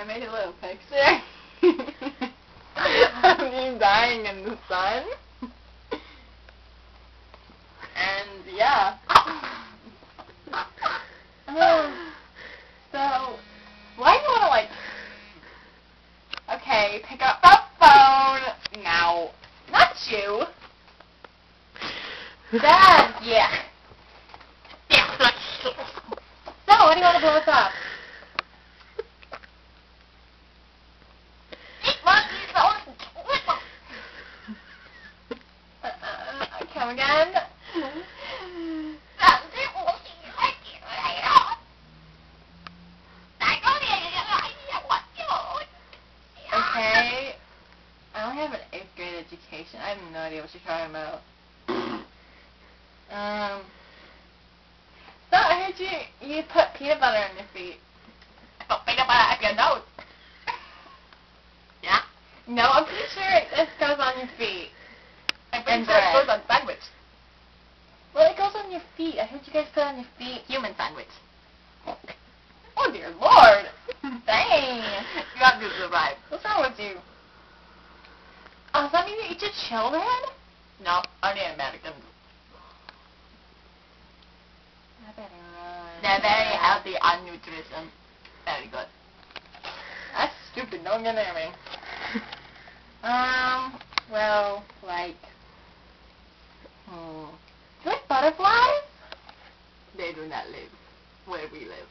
I made a little picture of you dying in the sun. And yeah. So, why do you want to like... Okay, pick up the phone now. Not you. Dad, yeah. So, why do you want to blow us up? Come again? Okay. I only have an 8th grade education. I have no idea what you're talking about. So I heard you put peanut butter on your feet. I put peanut butter up your nose. Yeah? No, I'm pretty sure this goes on your feet. I'm pretty sure it goes on sandwich. Well, it goes on your feet. I heard you guys put it on your feet. Human sandwich. Oh dear Lord. Dang. You have to survive. What's wrong with you? Oh, does that mean you eat your children? No, only Americans. I better run. They're very healthy on nutrition. Very good. That's stupid. Don't get near me. Well, like... Do you like butterflies? They do not live where we live.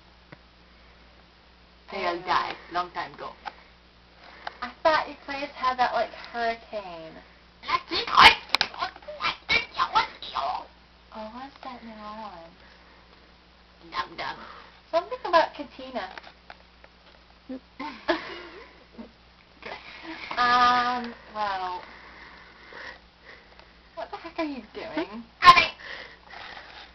They all died long time ago. I thought your place had that, like, hurricane. Oh, what's that New Orleans? Dum-dum. Something about Katina. Well... What the heck are you doing?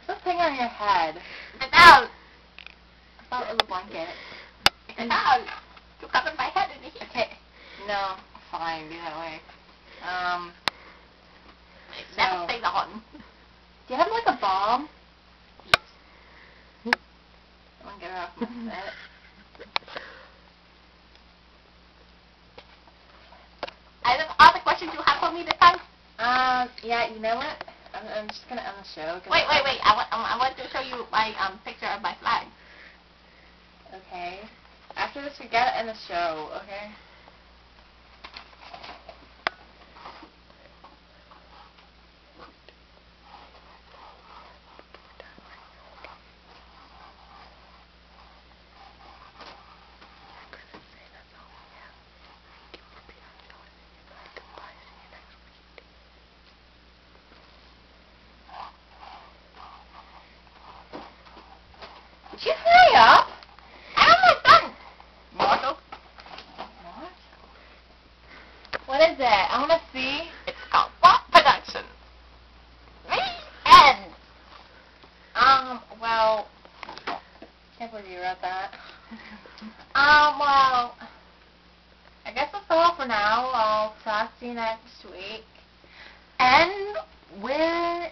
What's the thing on your head? The towel. I thought it was a blanket. The towel. You covered my head in here. Okay. No. Fine. Be that way. Never stays on. Do you have like a bomb? Yes. I'm gonna get her off my set. Are there other questions you have for me this time? Yeah, you know what? I'm just gonna end the show. Wait. I want to show you my picture of my flag. Okay. After this, we gotta end the show. Okay. Did you hurry up? I'm almost done. Mortal? What is it? I want to see. It's called Pop Production. The end. Well, can't believe you wrote that. Well, I guess that's all for now. I'll talk to you next week. And we're